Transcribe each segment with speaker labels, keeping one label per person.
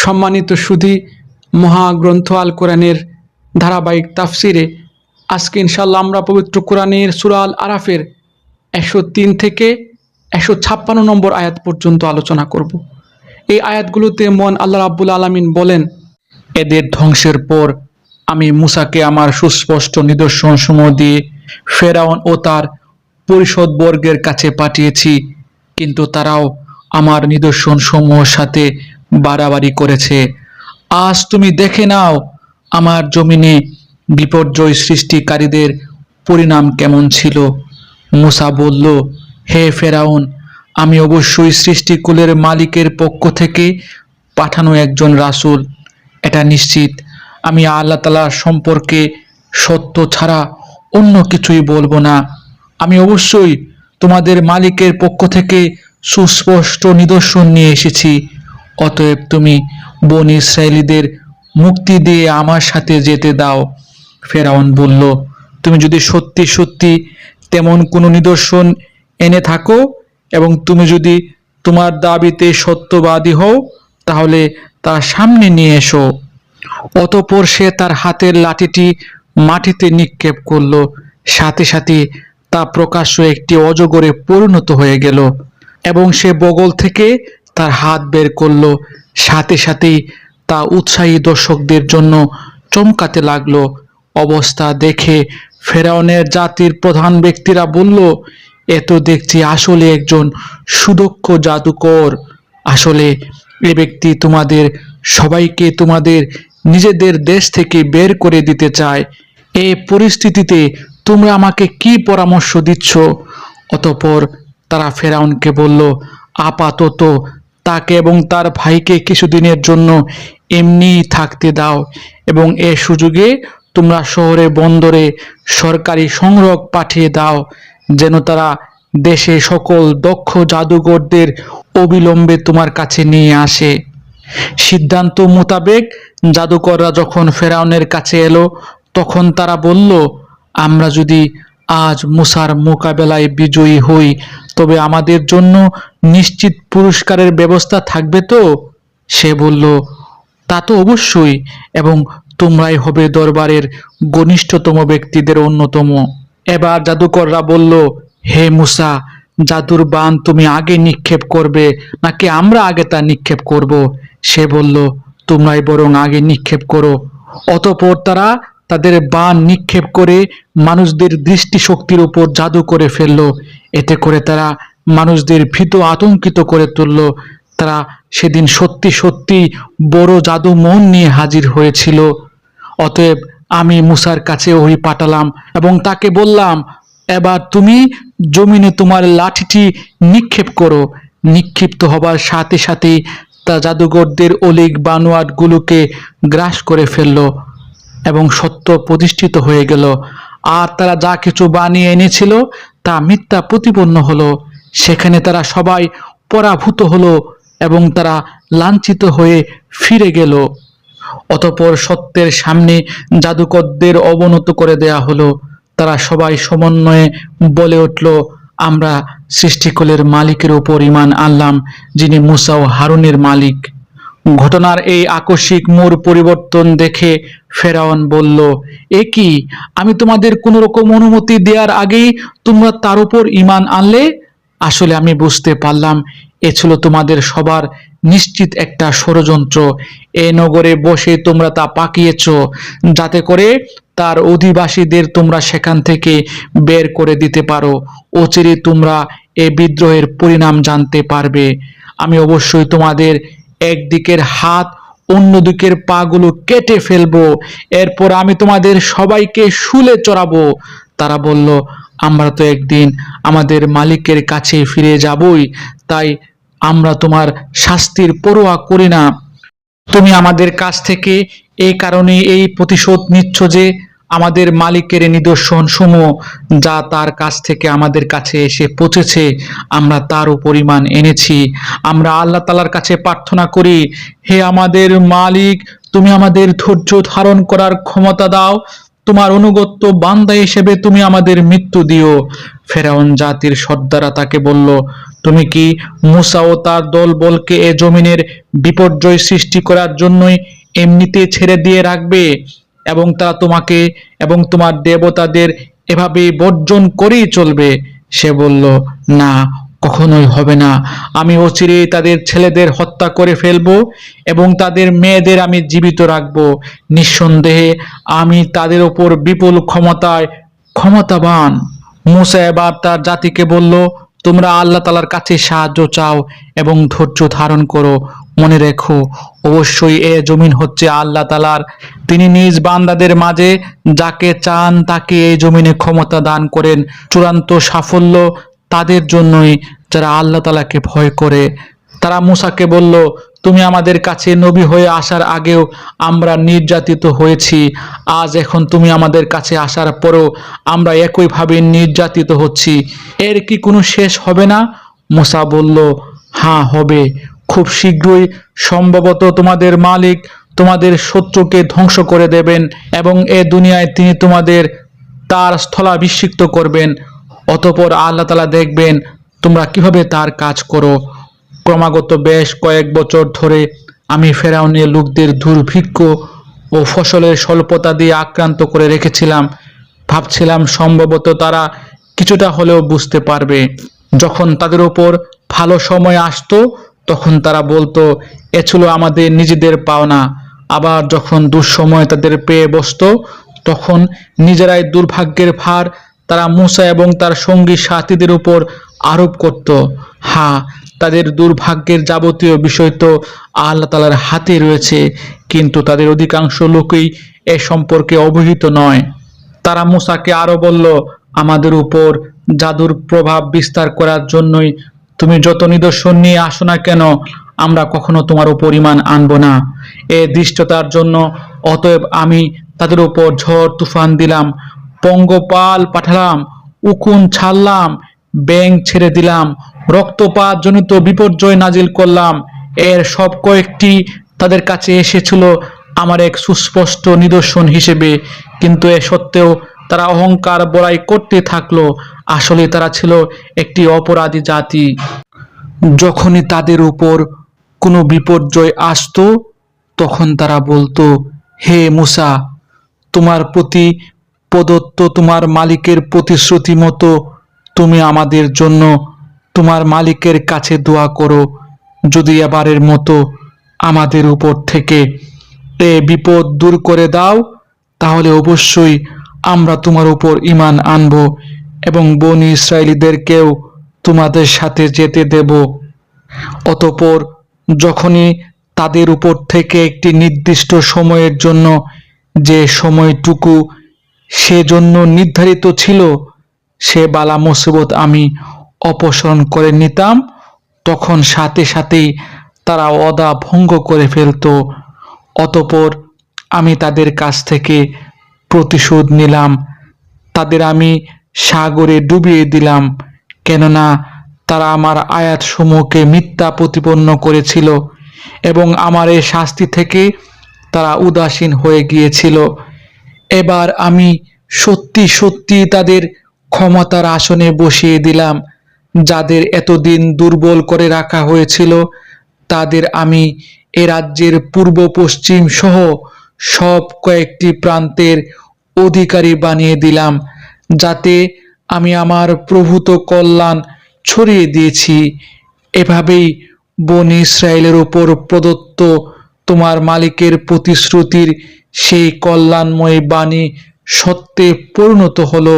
Speaker 1: সম্মানিত সুধী, মহাগ্রন্থ আল কোরআনের ধারাবাহিক তাফসিরে আজকে ইনশাআল্লাহ আমরা পবিত্র কোরআনের সূরা আল আরাফের 103 থেকে 156 নম্বর আয়াত পর্যন্ত আলোচনা করব। এই আয়াতগুলোতে মহান আল্লাহ রাব্বুল আলামিন বলেন, এদের ধ্বংসের পর আমি মূসাকে আমার সুস্পষ্ট নিদর্শনসমূহ দিয়ে ফেরাউন ও তার পরিষদবর্গের কাছে পাঠিয়েছি, কিন্তু তারাও আমার নিদর্শনসমূহের সাথে বাড়াবাড়ি করেছে। আজ তুমি দেখে নাও আমার জমিনে বিপর্যয় সৃষ্টিকারীদের পরিণাম কেমন ছিল। মূসা বলল, হে ফেরাউন, আমি অবশ্যই সৃষ্টিকুলের মালিকের পক্ষ থেকে পাঠানো একজন রাসূল। এটা নিশ্চিত আমি আল্লাহ তাআলা সম্পর্কে সত্য ছাড়া অন্য কিছুই বলবো না। আমি অবশ্যই তোমাদের মালিকের পক্ষ থেকে সুস্পষ্ট নিদর্শন নিয়ে এসেছি। অতএব তুমি বনী ইসরাঈলীদের মুক্তি দিয়ে আমার সাথে যেতে দাও। ফেরাউন বলল, তুমি যদি সত্যি সত্যি তেমন কোনো নিদর্শন এনে থাকো এবং তুমি যদি তোমার দাবিতে সত্যবাদী হও, তাহলে তার সামনে নিয়ে এসো। অতঃপর সে তার হাতের লাঠিটি মাটিতে নিক্ষেপ করল, সাথে সাথে তা প্রকাশ্য একটি অজগরে পরিণত হয়ে গেল এবং সে বগল থেকে তার হাত বের করল, সাথে সাথেই তা উৎসাহী দর্শকদের জন্য চমকাতে লাগলো। অবস্থা দেখে ফেরাউনের জাতির প্রধান ব্যক্তিরা বলল, এ তো দেখছি আসলে একজন সুদক্ষ জাদুকর। আসলে এ ব্যক্তি তোমাদের সবাইকে তোমাদের নিজেদের দেশ থেকে বের করে দিতে চায়। এই পরিস্থিতিতে তোমরা আমাকে কি পরামর্শ দিচ্ছ? অতঃপর তারা ফেরাউনকে বলল, আপাতত তাকে এবং তার ভাইকে কিছুদিনের জন্য এমনি থাকতে দাও এবং এ সুযোগে তোমরা শহরে বন্দরে সরকারি সংরক্ষক পাঠিয়ে দাও, যেন তারা দেশে সকল দক্ষ জাদুঘরদের অবিলম্বে তোমার কাছে নিয়ে আসে। সিদ্ধান্ত মোতাবেক জাদুকররা যখন ফেরাউনের কাছে এলো, তখন তারা বলল, আমরা যদি আজ মূসার মোকাবেলায় বিজয়ী হই, তবে আমাদের জন্য নিশ্চিত পুরস্কারের ব্যবস্থা থাকবে তো? সে বলল, তা তো অবশ্যই, এবং তোমরাই হবে দরবারের ঘনিষ্ঠতম ব্যক্তিদের অন্যতম। এবার জাদুকররা বলল, হে মূসা, জাদুর বান তুমি আগে নিক্ষেপ করবে নাকি আমরা আগে তা নিক্ষেপ করব? সে বলল, তোমরাই বরং আগে নিক্ষেপ করো। অতঃপর তারা তাদের বান নিক্ষেপ করে মানুষদের দৃষ্টিশক্তির উপর জাদু করে ফেলল। এতে করে তারা মানুষদের ভীত আতঙ্কিত করে তুলল। তারা সেদিন সত্যি সত্যি বড় জাদু মন নিয়ে হাজির হয়েছিল। অতএব আমি মূসার কাছে ওহী পাঠালাম এবং তাকে বললাম, এবার তুমি জমিনে তোমার লাঠিটি নিক্ষেপ করো। নিক্ষিপ্ত হবার সাথে সাথেই তা জাদুঘরদের অলিক বানোয়াটগুলোকে গ্রাস করে ফেলল এবং সত্য প্রতিষ্ঠিত হয়ে গেল। আর তারা যা কিছু বানিয়ে এনেছিল তা মিথ্যা প্রতিপন্ন হলো। সেখানে তারা সবাই পরাভূত হলো এবং তারা লাঞ্ছিত হয়ে ফিরে গেল। অতঃপর সত্যের সামনে জাদুকরদের অবনত করে দেয়া হলো। তারা সবাই সমন্বয়ে বলে উঠল, আমরা সৃষ্টিকুলের মালিকের উপর ঈমান আনলাম, যিনি মূসা ও হারুনের মালিক। ঘটনার এই আকস্মিক মোড় পরিবর্তন দেখে ফেরাউন বলল, এ কি, আমি তোমাদের কোনো রকম অনুমতি দেওয়ার আগেই তোমরা তার উপর ঈমান আনলে? আসলে আমি বুঝতে পারলাম এ ছিল তোমাদের সবার নিশ্চিত একটা ষড়যন্ত্র। এ নগরে বসে তোমরা তা পাকিয়েছ, যাতে করে তার অধিবাসীদের তোমরা সেখান থেকে বের করে দিতে পারো। অচিরে তোমরা এ বিদ্রোহের পরিণাম জানতে পারবে। আমি অবশ্যই তোমাদের একদিকের হাত অন্যদিকের পাগুলো কেটে ফেলবো। এরপর আমি তোমাদের সবাইকে শুলে চড়াবো। তারা বলল, আমরা তো একদিন আমাদের মালিকের কাছে ফিরে যাবই, তাই আমরা তোমার শাস্তির পরোয়া করি না। তুমি আমাদের কাছ থেকে এই কারণে এই প্রতিশোধ নিচ্ছ যে আমাদের মালিকের নিদর্শন সমূহ যা তার কাছ থেকে আমাদের কাছে এসে পৌঁছেছে আমরা তার উপর ঈমান এনেছি। আমরা আল্লাহ তাআলার কাছে প্রার্থনা করি, হে আমাদের মালিক, তুমি আমাদের ধৈর্য ধারণ করার ক্ষমতা দাও।
Speaker 2: তোমার অনুগত বান্দা হিসেবে তুমি আমাদের মৃত্যু দিও। ফেরাউন জাতির সর্দাররা তাকে বলল, তুমি কি মূসা ও তার দলবলকে এ জমিনের বিপর্যয় সৃষ্টি করার জন্যই এমনিতে ছেড়ে দিয়ে রাখবে, এবং তা তোমাকে এবং তোমার দেবতাদের এভাবে বর্জন করেই চলবে? সে বলল, না, কখনোই হবে না। আমি অচিরেই তাদের ছেলেদের হত্যা করে ফেলবো এবং তাদের মেয়েদের আমি জীবিত রাখবো। নিঃসন্দেহে আমি তাদের ওপর বিপুল ক্ষমতাবান। মূসা এবার তার জাতিকে বলল, তোমরা আল্লাহ তাআলার কাছে সাহায্য চাও এবং ধৈর্য ধারণ করো। মনে রেখো, অবশ্যই এ জমিন হচ্ছে আল্লাহ তাআলার। তিনি নিজ বান্দাদের মাঝে যাকে চান তাকে এই জমিনে ক্ষমতা দান করেন। চূড়ান্ত সাফল্য তাদের জন্যই যারা আল্লাহ তাআলাকে ভয় করে। তারা মূসাকে বলল, তুমি আমাদের কাছে নবী হয়ে আসার আগেও আমরা নির্যাতিত হয়েছি, আজ এখন তুমি আমাদের কাছে আসার পরও আমরা একইভাবে নির্যাতিত হচ্ছি। এর কি কোনো শেষ হবে না? মূসা বলল, হ্যাঁ হবে, খুব শীঘ্রই সম্ভবত তোমাদের মালিক তোমাদের শত্রুকে ধ্বংস করে দেবেন এবং এ দুনিয়ায় তিনি তোমাদের তার স্থলাভিষিক্ত করবেন। অতঃপর আল্লাহ তাআলা দেখবেন তোমরা কিভাবে তার কাজ করো। ক্রমাগত বেশ কয়েক বছর ধরে আমি ফেরাউনের লোকদের দুর্ভিক্ষ ও ফসলের স্বল্পতা দিয়ে আক্রান্ত করে রেখেছিলাম। ভাবছিলাম সম্ভবত তারা কিছুটা হলেও বুঝতে পারবে। যখন তাদের উপর ভালো সময় আসতো তখন তারা বলতো, এ ছিল আমাদের নিজেদের পাওনা। আবার যখন দুঃসময় তাদের পেয়ে বসতো তখন নিজেরাই দুর্ভাগ্যের ভার তারা মূসা এবং তার সঙ্গী সাথীদের উপর আরোপ করত। হ্যাঁ, তাদের দুর্ভাগ্যের যাবতীয় বিষয় তো আল্লাহ তাআলার হাতে রয়েছে, কিন্তু তাদের অধিকাংশ লোকই এ সম্পর্কে অবহিত নয়। তারা মূসাকে আরো বলল, আমাদের উপর জাদুর প্রভাব বিস্তার করার জন্যই তুমি যত নিদর্শন নিয়ে আসো না কেন, আমরা কখনো তোমার উপর ঈমান আনবো না। এ দৃষ্টতার জন্য অতএব আমি তাদের উপর ঝড় তুফান দিলাম, পঙ্গপাল পাঠালাম, উকুন ছাড়লাম, ব্যাঙ ছেড়ে দিলাম, রক্তপাত জনিত বিপর্যয় নাজিল করলাম। এর সব কয়েকটি তাদের কাছে এসেছিল আমার এক সুস্পষ্ট নিদর্শন হিসেবে, কিন্তু এ সত্ত্বেও তারা অহংকার বড়াই করতে থাকলো। আসলে তারা ছিল একটি অপরাধী জাতি। যখনই তাদের উপর কোনো বিপর্যয় আসতো তখন তারা বলতো, হে মূসা, তোমার প্রতি প্রদত্ত তোমার মালিকের প্রতিশ্রুতি মতো তুমি আমাদের জন্য তোমার মালিকের কাছে দোয়া করো। যদি এবারের মতো আমাদের উপর থেকে এ বিপদ দূর করে দাও তাহলে অবশ্যই আমরা তোমার উপর ঈমান আনব এবং বনী ইসরায়েলীদেরকেও তোমাদের সাথে যেতে দেব। অতঃপর যখনই তাদের উপর থেকে একটি নির্দিষ্ট সময়ের জন্য, যে সময়টুকু সেজন্য নির্ধারিত ছিল, সে বালা মুসিবত আমি অপসারণ করে নিতাম, তখন সাথে সাথেই তারা ওয়াদা ভঙ্গ করে ফেলত। অতঃপর আমি তাদের কাছ থেকে প্রতিশোধ নিলাম। তাদের আমি সাগরে ডুবিয়ে দিলাম, কেননা তারা আমার আয়াতসমূহকে মিথ্যা প্রতিপন্ন করেছিল এবং আমার এই শাস্তি থেকে তারা উদাসীন হয়ে গিয়েছিল। এবার আমি সত্যি সত্যি তাদের ক্ষমতার আসনে বসিয়ে দিলাম। যাদের এতদিন দুর্বল করে রাখা হয়েছিল তাদের আমি এ রাজ্যের পূর্ব পশ্চিম সহ সব কয়েকটি প্রান্তের অধিকারী বানিয়ে দিলাম, যাতে আমি আমার প্রভূত কল্যাণ ছড়িয়ে দিয়েছি। এভাবেই বনী ইসরায়েলের উপর প্রদত্ত তোমার মালিকের প্রতিশ্রুতির সেই কল্যাণময় বাণী সত্যে পরিণত হলো,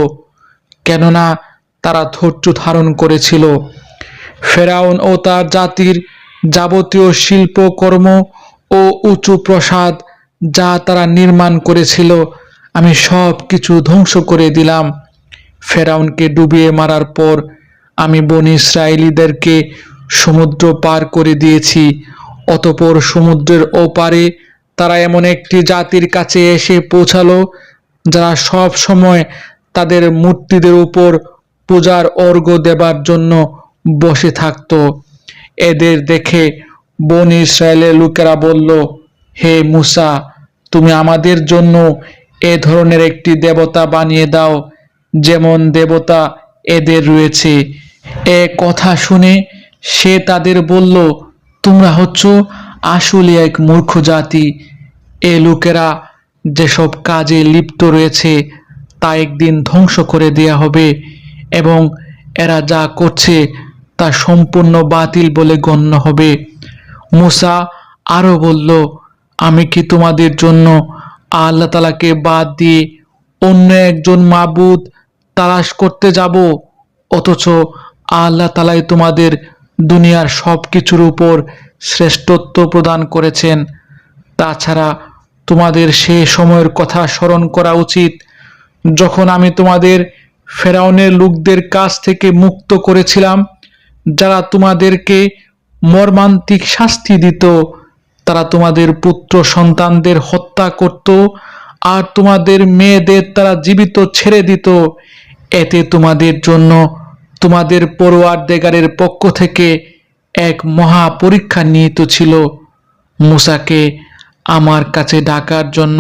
Speaker 2: কেননা তারা ধৈর্য ধারণ করেছিল। ফেরাউন ও তার জাতির যাবতীয় শিল্পকর্ম ও উঁচু প্রাসাদ যা তারা নির্মাণ করেছিল আমি সব কিছু ধ্বংস করে দিলাম। ফেরাউনকে ডুবিয়ে মারার পর আমি বনী ইসরায়েলীদেরকে সমুদ্র পার করে দিয়েছি। অতঃপর সমুদ্রের ওপারে তারা এমন একটি জাতির কাছে এসে পৌঁছালো যারা সব সময় তাদের মূর্তিদের উপর পূজার অর্ঘ্য দেবার জন্য বসে থাকত। এদের দেখে বনী ইসরায়েলের লোকেরা বলল, হে মূসা, তুমি আমাদের জন্য এ ধরনের একটি দেবতা বানিয়ে দাও, যেমন দেবতা এদের রয়েছে। এ কথা শুনে সে তাদের বলল, তোমরা হচ্ছ আসলে এক মূর্খ জাতি। এ লোকেরা যেসব কাজে লিপ্ত রয়েছে তা একদিন ধ্বংস করে দেয়া হবে, এবং এরা যা করছে তা সম্পূর্ণ বাতিল বলে গণ্য হবে। মূসা আরো বলল, আমি কি তোমাদের জন্য আল্লাহ তাআলাকে বাদ দিয়ে অন্য একজন মাবুদ তালাশ করতে যাব, অথচ আল্লাহ তাআলাই তোমাদের দুনিয়ার সব কিছুর উপর শ্রেষ্ঠত্ব প্রদান করেছেন। তাছাড়া তোমাদের সে সময়ের কথা স্মরণ করা উচিত যখন আমি তোমাদের ফেরাউনের লোকদের কাছ থেকে মুক্ত করেছিলাম, যারা তোমাদেরকে মর্মান্তিক শাস্তি দিত। তারা তোমাদের পুত্র সন্তানদের হত্যা করত আর তোমাদের মেয়েদের তারা জীবিত ছেড়ে দিত। এতে তোমাদের জন্য তোমাদের পরওয়ারদিগারের পক্ষ থেকে এক মহা পরীক্ষা নিহিত ছিল। মূসাকে আমার কাছে ডাকার জন্য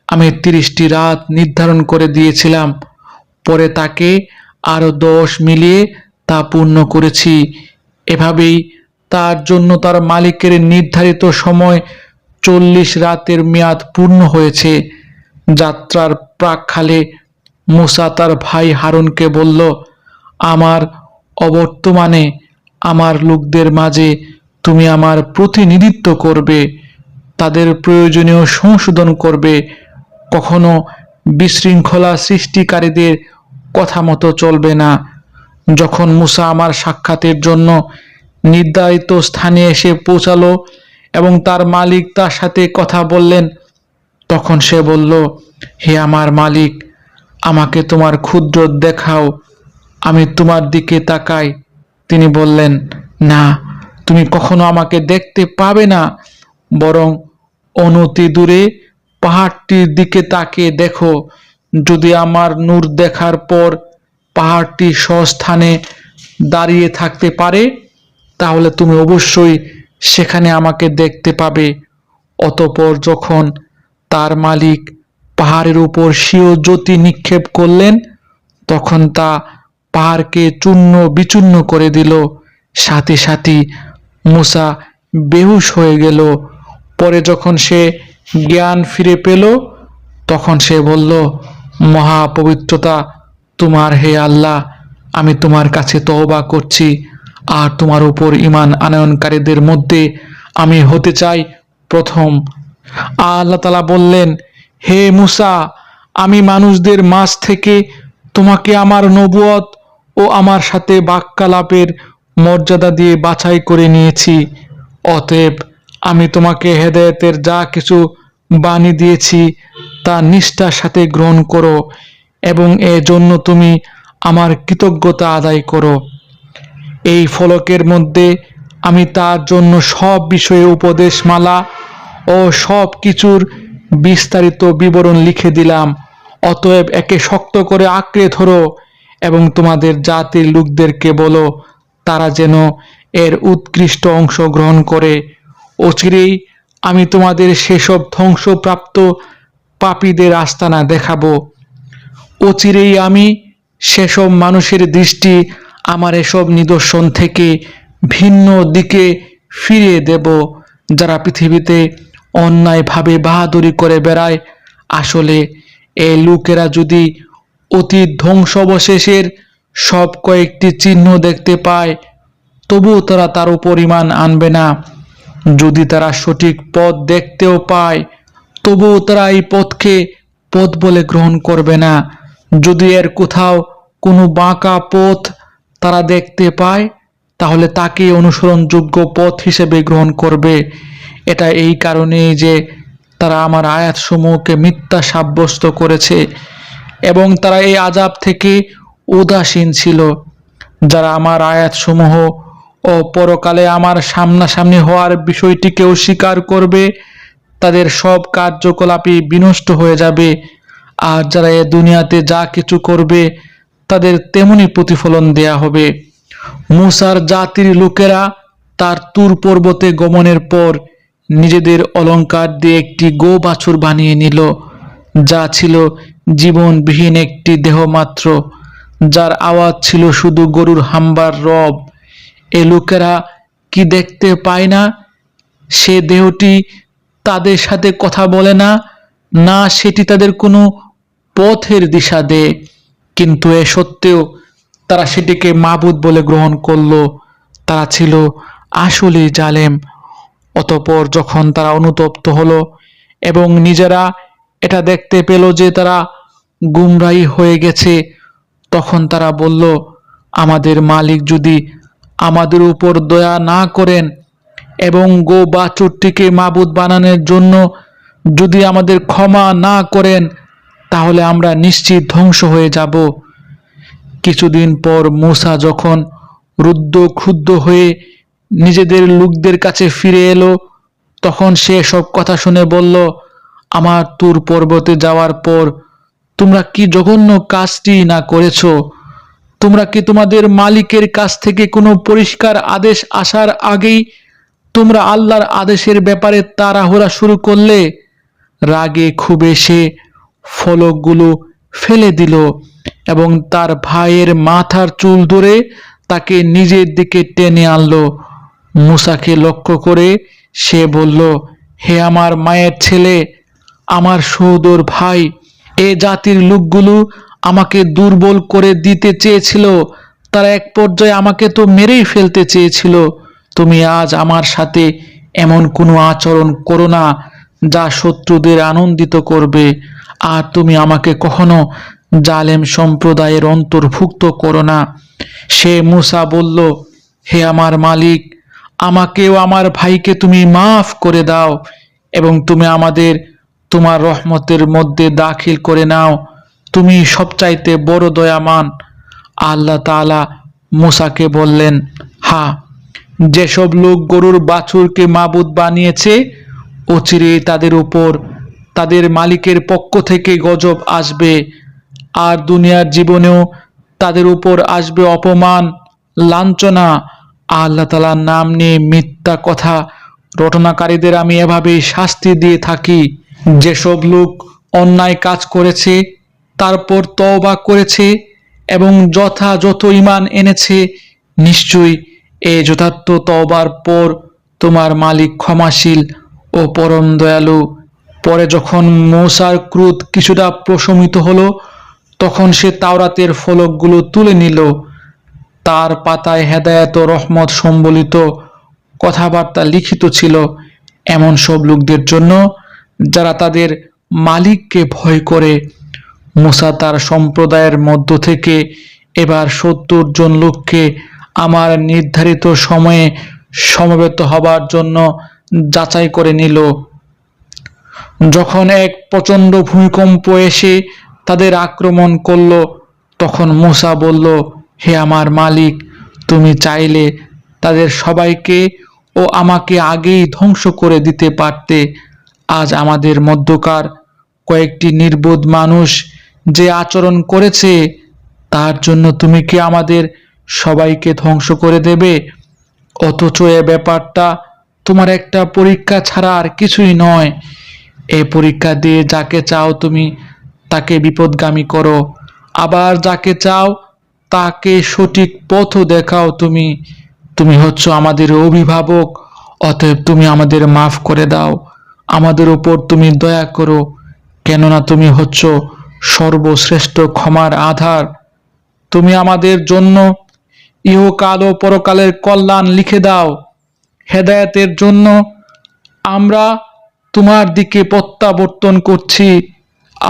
Speaker 2: আমি 30টি রাত নির্ধারণ করে দিয়েছিলাম, পরে তাকে আরো 10 মিলিয়ে তা পূর্ণ করেছি। এভাবেই তার জন্য তার মালিকের নির্ধারিত সময় 40 রাতের মেয়াদ পূর্ণ হয়েছে। যাত্রার প্রাক্কালে মূসা তার ভাই হারুনকে বলল, আমার অবর্তমানে আমার লোকদের মাঝে তুমি আমার প্রতিনিধিত্ব করবে, তাদের প্রয়োজনীয় সংশোধন করবে, কখনো বিশৃঙ্খলা সৃষ্টিকারীদের কথা মতো চলবে না। যখন মূসা আমার সাক্ষাতের জন্য নির্ধারিত স্থানে এসে পৌঁছালো এবং তার মালিক তার সাথে কথা বললেন, তখন সে বলল, হে আমার মালিক, আমাকে তোমার ক্ষুদ্র দেখাও, আমি তোমার দিকে তাকাই। তিনি বললেন, না, তুমি কখনো আমাকে দেখতে পাবে না, বরং অনতি দূরে পাহাড়টির দিকে তাকিয়ে দেখো। যদি আমার নূর দেখার পর পাহাড়টি স্বস্থানে দাঁড়িয়ে থাকতে পারে, তাহলে তুমি অবশ্যই সেখানে আমাকে দেখতে পাবে। অতঃপর যখন তার মালিক পাহাড়ের উপর স্বীয় জ্যোতি নিক্ষেপ করলেন, তখন তা পাহাড়কে চূর্ণ বিচূর্ণ করে দিল। সাথে সাথে মূসা বেহুশ হয়ে গেল। পরে যখন সে জ্ঞান ফিরে পেল, তখন সে বলল, মহাপবিত্রতা তোমার, হে আল্লাহ, আমি তোমার কাছে তওবা করছি আর তোমার উপর ঈমান আনয়নকারীদের মধ্যে আমি হতে চাই প্রথম। আল্লাহ তাআলা বললেন, হে মূসা, আমি মানুষদের মাঝ থেকে তোমাকে আমার নবুয়ত ও আমার সাথে বাক্যালাপের মর্যাদা দিয়ে বাছাই করে নিয়েছি। অতএব আমি তোমাকে হেদায়েতের যা কিছু বাণী দিয়েছি তা নিষ্ঠার সাথে গ্রহণ করো এবং এজন্য তুমি আমার কৃতজ্ঞতা আদায় করো। এই ফলকের মধ্যে আমি তার জন্য সব বিষয়ে উপদেশমালা ও সব কিছুর বিস্তারিত বিবরণ লিখে দিলাম। অতএব একে শক্ত করে আঁকড়ে ধরো এবং তোমাদের জাতির লোকদেরকে বলো তারা যেন এর উৎকৃষ্ট অংশ গ্রহণ করে। অচিরেই আমি তোমাদের সেসব ধ্বংসপ্রাপ্ত পাপীদের আস্তানা দেখাবো। অচিরেই আমি সেসব মানুষের দৃষ্টি আমার এসব নিদর্শন থেকে ভিন্ন দিকে ফিরিয়ে দেব, যারা পৃথিবীতে অন্যায়ভাবে বাহাদুরি করে বেড়ায়। আসলে এই লোকেরা যদি অতীত ধ্বংসাবশেষের সব কয়েকটি চিহ্ন দেখতে পায়, তবুও তারা তার উপর ঈমান আনবে না। যদি তারা সঠিক পথ দেখতেও পায়, তবুও তারা এই পথকে পথ বলে গ্রহণ করবে না। যদি এর কোথাও কোনো বাঁকা পথ তারা দেখতে পায়, তাহলে তাকে অনুসরণযোগ্য পথ হিসেবে গ্রহণ করবে। এটা এই কারণেই যে তারা আমার আয়াতসমূহকে মিথ্যা সাব্যস্ত করেছে এবং তারা এই আযাব থেকে উদাসীন ছিল। যারা আমার আয়াতসমূহ ও পরকালে আমার সামনাসামনি হওয়ার বিষয়টিকে অস্বীকার করবে, তাদের সব কার্যকলাপই বিনষ্ট হয়ে যাবে। আর যারা এ দুনিয়াতে যা কিছু করবে তাদের তেমনি প্রতিফলন দেয়া হবে। মূসার জাতির লোকেরা তার তুর পর্বতে গমনের পর নিজেদের অলংকার দিয়ে একটি গো বাছুর বানিয়ে নিল। যা ছিল জীবনবিহীন একটি দেহ মাত্র, যার আওয়াজ ছিল শুধু গরুর হাম্বার রব। এ লোকেরা কি দেখতে পায় না সে দেহটি তাদের সাথে কথা বলে না, না সেটি তাদের কোনো পথের দিশা দেয়? কিন্তু এ সত্ত্বেও তারা সেটিকে মাবুদ বলে গ্রহণ করলো। তারা ছিল আসলেই জালেম। অতঃপর যখন তারা অনুতপ্ত হলো এবং নিজেরা এটা দেখতে পেল যে তারা গুমরাহী হয়ে গেছে, তখন তারা বলল, আমাদের মালিক যদি আমাদের উপর দয়া না করেন এবং গো বাছুরটিকে মাবুদ বানানোর জন্য যদি আমাদের ক্ষমা না করেন, তাহলে আমরা নিশ্চিত ধ্বংস হয়ে যাব। কিছুদিন পর মূসা যখন রুদ্ধ ক্ষুব্ধ হয়ে নিজেদের লোকদের কাছে ফিরে এলো, তখন সে সব কথা শুনে বলল, আমার তুর পর্বতে যাওয়ার পর তোমরা কি জঘন্য কাজটি না করেছ? তোমরা কি তোমাদের মালিকের কাছ থেকে কোনো পরিষ্কার আদেশ আসার আগেই তোমরা আল্লাহর আদেশের ব্যাপারে তাড়াহুড়া শুরু করলে? রাগে ক্ষোভে সে ফলকগুলো ফেলে দিল এবং তার ভাইয়ের মাথার চুল ধরে তাকে নিজের দিকে টেনে আনলো। মূসাকে লক্ষ্য করে সে বলল, হে আমার মায়ের ছেলে, আমার সহোদর ভাই, এ জাতির লোকগুলো আমাকে দুর্বল করে দিতে চেয়েছিল। তারা এক পর্যায়ে আমাকে তো মেরেই ফেলতে চেয়েছিল। তুমি আজ আমার সাথে এমন কোনো আচরণ করো না যা শত্রুদের আনন্দিত করবে, আর তুমি আমাকে কখনো জালেম সম্প্রদায়ের অন্তর্ভুক্ত করো না। সে মূসা বলল, হে আমার মালিক, আমাকেও আমার ভাইকে তুমি মাফ করে দাও এবং তুমি আমাদের তোমার রহমতের মধ্যে দাখিল করে নাও। তুমি সবচাইতে বড় দয়াবান। আল্লাহ তাআলা মূসাকে বললেন, হ্যাঁ, যেসব লোক গরুর বাছুরকে মাবুদ বানিয়েছে, অচিরেই তাদের উপর তাদের মালিকের পক্ষ থেকে গজব আসবে, আর দুনিয়ার জীবনেও তাদের উপর আসবে অপমান, লাঞ্ছনা। আল্লাহ তাআলার নাম নিয়ে মিথ্যা কথা রটনাকারীদের আমি এভাবেই শাস্তি দিয়ে থাকি। যেসব লোক অন্যায় কাজ করেছে, তারপর তওবা করেছে এবং যথাযথ ঈমান এনেছে, নিশ্চয়ই এই যথার্থ তওবার পর তোমার মালিক ক্ষমাশীল ও পরম দয়ালু। পরে যখন মূসার ক্রোধ কিছুটা প্রশমিত হলো, তখন সে তাওরাতের ফলকগুলো তুলে নিল। তার পাতায় হেদায়েত ও রহমত সম্বলিত কথাবার্তা লিখিত ছিল এমন সব লোকদের জন্য যারা তাদের মালিককে ভয় করে। মূসা তার সম্প্রদায়ের মধ্য থেকে এবার 70 জন লোককে আমার নির্ধারিত সময়ে সমবেত হবার জন্য যাচাই করে নিল। যখন এক প্রচণ্ড ভূমিকম্প এসে তাদের আক্রমণ করল, তখন মূসা বলল, হে আমার মালিক, তুমি চাইলে তাদের সবাইকে ও আমাকে আগেই ধ্বংস করে দিতে পারতে। আজ আমাদের মধ্যকার কয়েকটি নির্বোধ মানুষ যে আচরণ করেছে, তার জন্য তুমি কি আমাদের সবাইকে ধ্বংস করে দেবে? অথচ এ ব্যাপারটা তোমার একটা পরীক্ষা ছাড়া আর কিছুই নয়। এই পরীক্ষা দিয়ে যাকে চাও তুমি তাকে বিপদগামী করো, আবার যাকে চাও তাকে সঠিক পথও দেখাও। তুমি হচ্ছ আমাদের অভিভাবক, অতএব তুমি আমাদের মাফ করে দাও। আমাদের উপর তুমি দয়া করো, কেননা তুমি হচ্ছ সর্বশ্রেষ্ঠ ক্ষমার আধার। তুমি আমাদের জন্য ইহকাল ও পরকালের কল্যাণ লিখে দাও। হেদায়েতের জন্য আমরা তোমার দিকে প্রত্যাবর্তন করছি।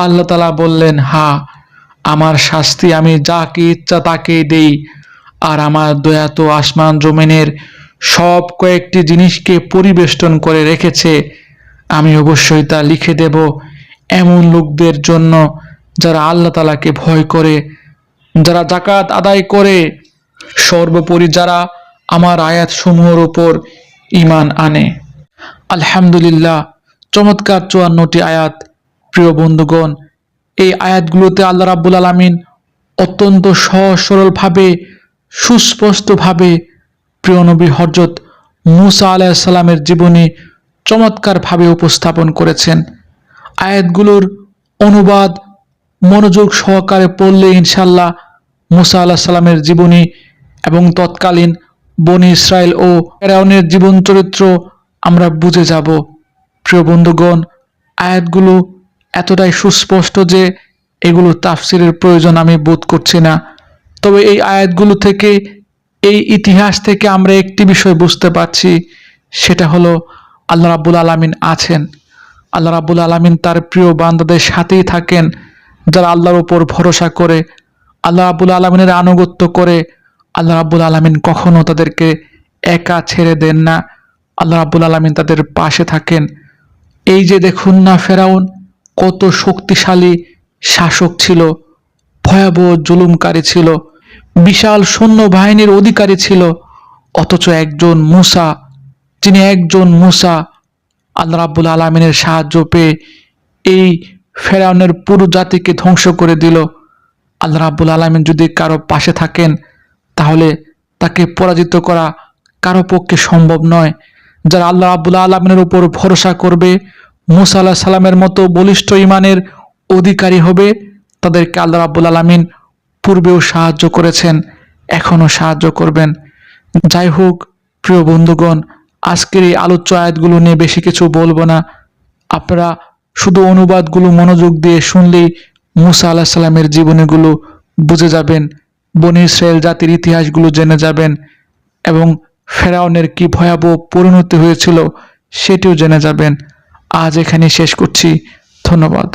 Speaker 2: আল্লাহ তাআলা বললেন, হ্যাঁ, আমার শাস্তি আমি যাকে ইচ্ছা তাকেই দেই, আর আমার দয়া তো আসমান জমিনের সব কয়েকটি জিনিসকে পরিবেষ্টন করে রেখেছে। আমি অবশ্যই তা লিখে দেব এমন লোকদের জন্য যারা আল্লাহ তাআলাকে ভয় করে, যারা যাকাত আদায় করে, সর্বোপরি যারা আমার আয়াত সমূহের উপর ঈমান আনে। আলহামদুলিল্লাহ, চমৎকার 54টি আয়াত। প্রিয় বন্ধুগণ, এই আয়াতগুলোতে আল্লাহ রাব্বুল আলামিন অত্যন্ত সহজ সরলভাবে, সুস্পষ্টভাবে প্রিয় নবী হযরত মূসা আলাইহিস সালামের জীবনী চমৎকারভাবে উপস্থাপন করেছেন। আয়াতগুলোর
Speaker 1: অনুবাদ মনোযোগ সহকারে পড়লে ইনশাল্লাহ মুসা আলাহিসাল্লামের সালামের জীবনী এবং তৎকালীন বনি ইসরায়েল ও ফেরাউনের জীবন চরিত্র আমরা বুঝে যাব। প্রিয় বন্ধুগণ, আয়াতগুলো এতটাই সুস্পষ্ট যে এগুলো তাফসিরের প্রয়োজন আমি বোধ করছি না। তবে এই আয়াতগুলো থেকে, এই ইতিহাস থেকে আমরা একটি বিষয় বুঝতে পারছি, সেটা হলো আল্লাহ রাব্বুল আলামিন আছেন। আল্লাহ রাব্বুল আলামিন তার প্রিয় বান্দাদের সাথেই থাকেন যারা আল্লাহর উপর ভরসা করে, আল্লাহ রাব্বুল আলামিনের আনুগত্য করে। আল্লাহ রাব্বুল আলামিন কখনো তাদেরকে একা ছেড়ে দেন না। আল্লাহ রাব্বুল আলামিন তাদের পাশে থাকেন। এই যে দেখুন না, ফেরাউন কত শক্তিশালী শাসক ছিল, ভয়াবহ জুলুমকারী ছিল, বিশাল সৈন্য বাহিনীর অধিকারী ছিল, অথচ একজন মূসা আল্লাহ রাব্বুল আলামিনের সাহায্য পেয়ে এই ফেরাউনের পুরো জাতিকে ধ্বংস করে দিল। আল্লাহ রাব্বুল আলামিন যদি কারো পাশে থাকেন তাহলে তাকে পরাজিত করা কারো পক্ষে সম্ভব নয়। যারা আল্লাহ রাব্বুল আলামিনের উপর ভরসা করবে, মূসা আলাইহিস সালামের মতো বলিষ্ঠ ঈমানের অধিকারী হবে, তাদেরকে আল্লাহ রাব্বুল আলামিন পূর্বেও সাহায্য করেছেন, এখনো সাহায্য করবেন। যাই হোক প্রিয় বন্ধুগণ, আজকের এই আলোচ্য আয়াতগুলো নিয়ে বেশি কিছু বলবো না। আপনারা শুধু অনুবাদগুলো মনোযোগ দিয়ে শুনলেই মূসা আলাইহিস সালামের জীবনীগুলো বুঝে যাবেন, বনী ইসরায়েল জাতির ইতিহাসগুলো জেনে যাবেন এবং ফেরাউনের কি ভয়াবহ পরিণতি হয়েছিল সেটিও জেনে যাবেন। আজ এখানে শেষ করছি। ধন্যবাদ।